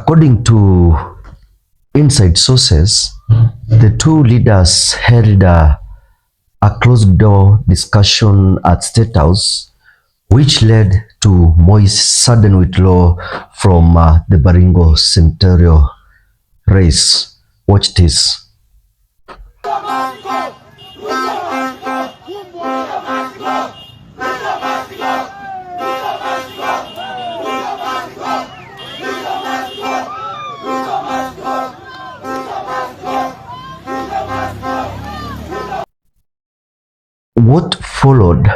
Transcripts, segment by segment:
According to inside sources, the two leaders held a closed-door discussion at State House, which led to Moi's sudden withdrawal from the Baringo senatorial race. Watch this. What followed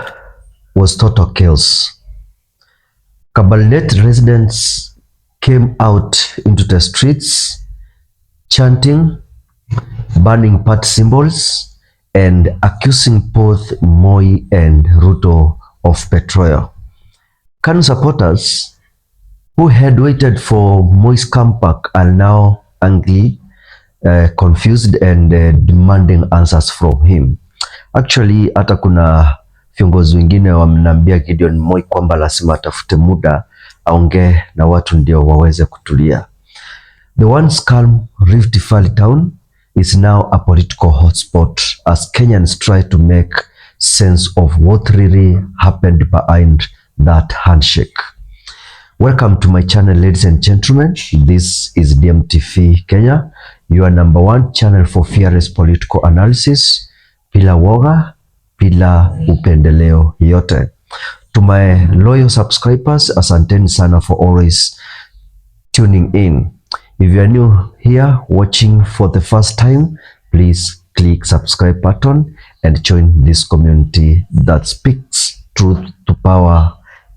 was total chaos. Cabernet residents came out into the streets, chanting, burning party symbols, and accusing both Moi and Ruto of betrayal. KANU supporters who had waited for Moi's comeback are now angry, confused, and demanding answers from him. Actually, hata kuna viongozi wengine wamnaambia Gideon Moi kwamba lazima atafute muda aongee na watu ndio waweze kutulia. The once calm Rift Valley town is now a political hotspot as Kenyans try to make sense of what really happened behind that handshake. Welcome to my channel, ladies and gentlemen. This is DMTV Kenya, your number one channel for fearless political analysis, bila woga, bila upendeleo yote. To my loyal subscribers, asanteni sana for always tuning in. If you are new here watching for the first time, please click subscribe button and join this community that speaks truth to power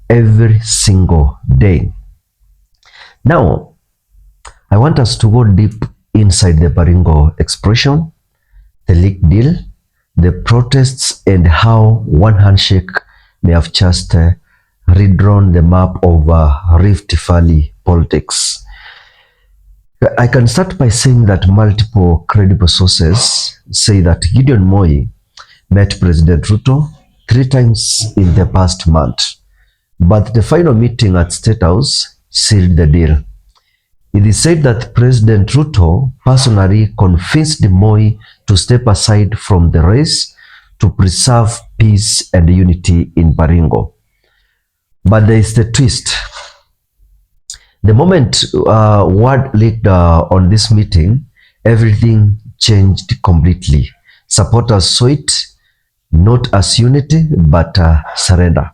every single day. Now, I want us to go deep inside the Baringo expression, the leak deal, the protests, and how one handshake may have just redrawn the map of Rift Valley politics. I can start by saying that multiple credible sources say that Gideon Moi met President Ruto 3 times in the past month, but the final meeting at State House sealed the deal. It is said that President Ruto personally convinced Moi to step aside from the race to preserve peace and unity in Baringo. But there is the twist. The moment word leaked on this meeting, everything changed completely. Supporters saw it not as unity, but surrender.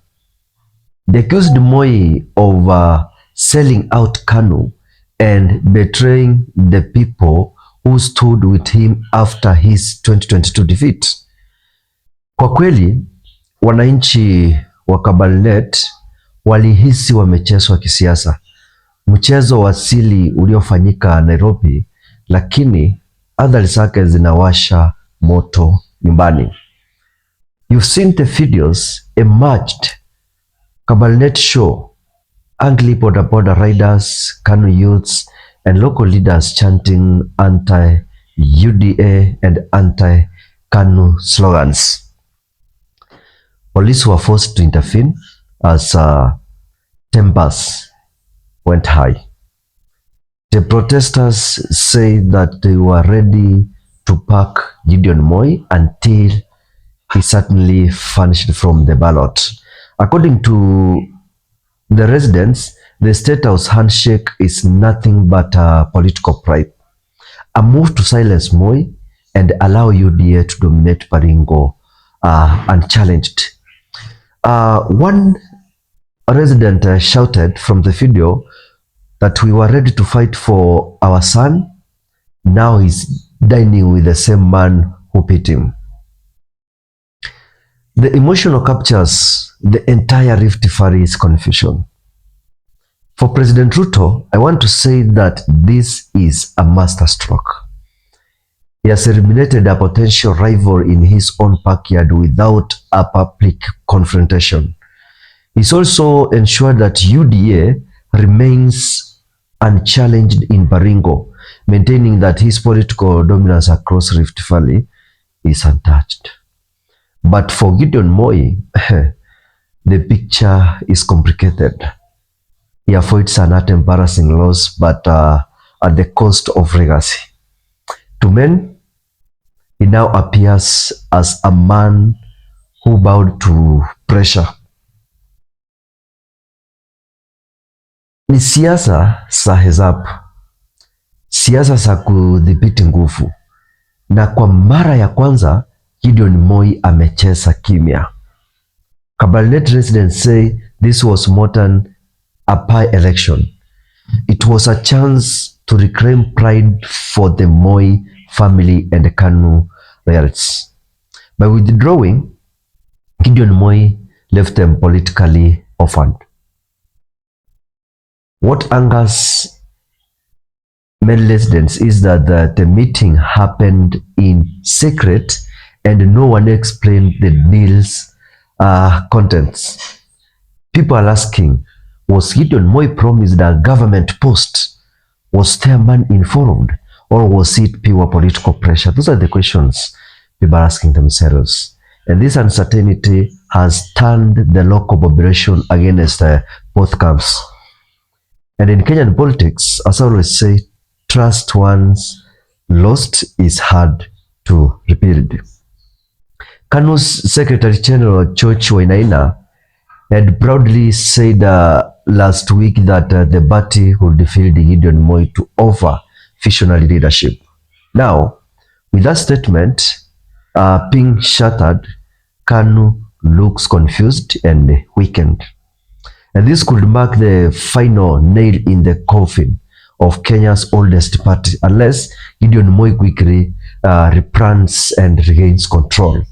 They accused Moi of selling out KANU and betraying the people who stood with him after his 2022 defeat. Kwa kweli, wananchi wa Kabarnet walihisi wamechezwa kisiasa. Mchezo wa asili uliofanyika Nairobi, lakini athari zake zinawasha moto nyumbani. You've seen the videos emerged. Kabarnet show angry border riders, KANU youths, and local leaders chanting anti-UDA and anti-KANU slogans. Police were forced to intervene as tempers went high. The protesters say that they were ready to pack Gideon Moi until he suddenly vanished from the ballot. According to the residents, the State House handshake is nothing but a political bribe, a move to silence Moi and allow UDA to dominate Baringo unchallenged. One resident shouted from the video that we were ready to fight for our son. Now he's dining with the same man who beat him. The emotional captures the entire Rift Valley's confusion. For President Ruto, I want to say that this is a masterstroke. He has eliminated a potential rival in his own backyard without a public confrontation. He's also ensured that UDA remains unchallenged in Baringo, maintaining that his political dominance across Rift Valley is untouched. But for Gideon Moi, the picture is complicated. He avoids an embarrassing loss, but at the cost of legacy. To men, he now appears as a man who bowed to pressure. Ni siasa za hesabu, siasa za kudhibiti nguvu, na kwa mara ya kwanza Gideon Moi amecheza kimya. Kabarnet residents say this was more than a pie election. It was a chance to reclaim pride for the Moi family and KANU loyalists. By withdrawing, Gideon Moi left them politically orphaned. What angers many residents is that the meeting happened in secret and no one explained the deal's contents. People are asking, was Gideon Moi promised a government post? Was their man informed? Or was it pure political pressure? Those are the questions people are asking themselves. And this uncertainty has turned the local population against both camps. And in Kenyan politics, as I always say, trust once lost is hard to rebuild. KANU's Secretary General George Wainaina had proudly said last week that the party would field Gideon Moi to offer visionary leadership. Now, with that statement being shattered, KANU looks confused and weakened. And this could mark the final nail in the coffin of Kenya's oldest party, unless Gideon Moi quickly reprints and regains control.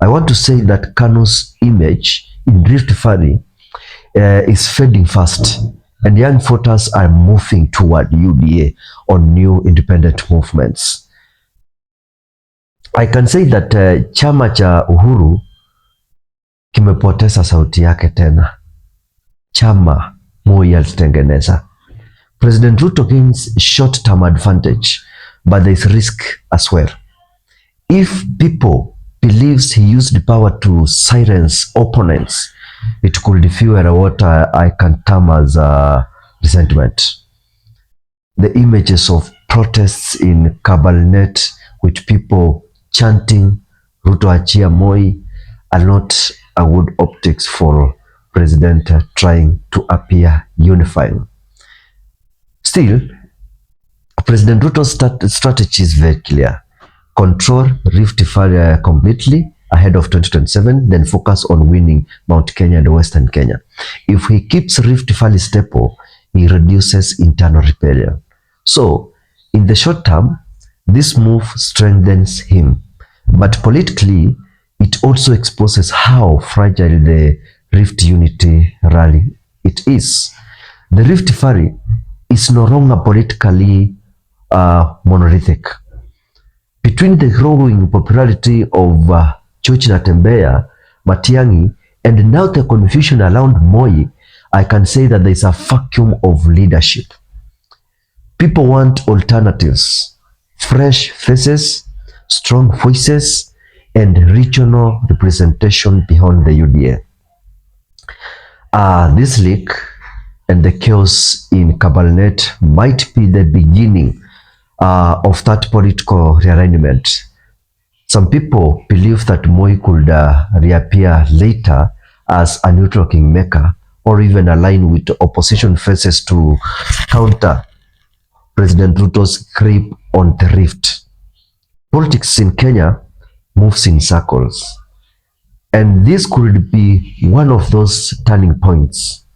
I want to say that KANU's image in Rift Valley is fading fast, and young voters are moving toward UDA on new independent movements. I can say that chama cha Uhuru kimepoteza sauti yake tena. Chama Moi alitengeneza. President Ruto gains short-term advantage, but there is risk as well. If people believes he used the power to silence opponents, it could fuel what I can term as resentment. The images of protests in Kabarnet with people chanting Ruto achia Moi are not a good optics for president trying to appear unifying. Still, President Ruto's strategy is very clear. Control Rift Valley completely ahead of 2027, then focus on winning Mount Kenya and Western Kenya. If he keeps Rift Valley stable, he reduces internal rebellion. So, in the short term, this move strengthens him. But politically, it also exposes how fragile the Rift Unity rally it is. The Rift Valley is no longer politically monolithic. Between the growing popularity of George Natembeya, Matiang'i, and now the confusion around Moi, I can say that there is a vacuum of leadership. People want alternatives, fresh faces, strong voices, and regional representation beyond the UDA. This leak and the chaos in Kabarnet might be the beginning of that political realignment. Some people believe that Moi could reappear later as a neutral kingmaker or even align with opposition forces to counter President Ruto's grip on the rift. Politics in Kenya moves in circles, and this could be one of those turning points.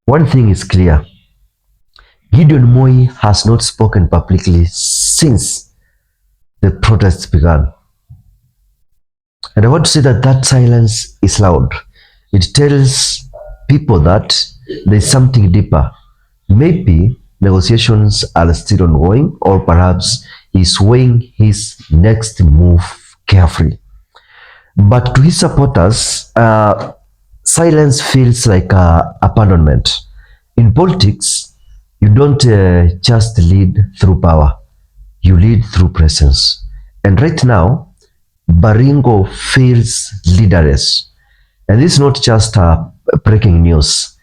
One thing is clear. Gideon Moi has not spoken publicly since the protests began. And I want to say that that silence is loud. It tells people that there is something deeper. Maybe negotiations are still ongoing, or perhaps he's weighing his next move carefully. But to his supporters, silence feels like abandonment. In politics, you don't just lead through power, you lead through presence. And right now, Baringo feels leaderless. And this is not just breaking news,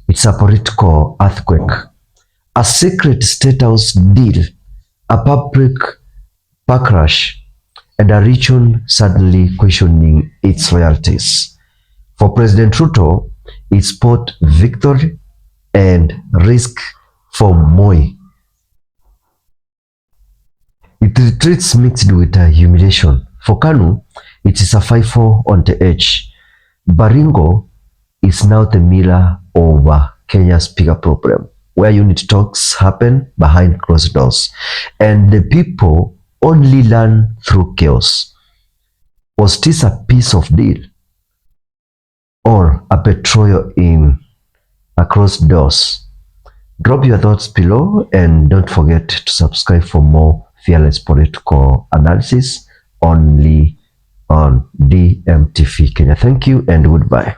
it's a political earthquake. a secret state house deal, a public backlash, and a region suddenly questioning its loyalties. For President Ruto, it's both victory and risk for Moi. It retreats mixed with humiliation. For Kanu, it is a 5-4 on the edge. Baringo is now the mirror of Kenya's bigger problem, where unit talks happen behind closed doors, and the people only learn through chaos. Was this a piece of deal or a betrayal in across doors? Drop your thoughts below and don't forget to subscribe for more fearless political analysis only on DMTV Kenya. Thank you and goodbye.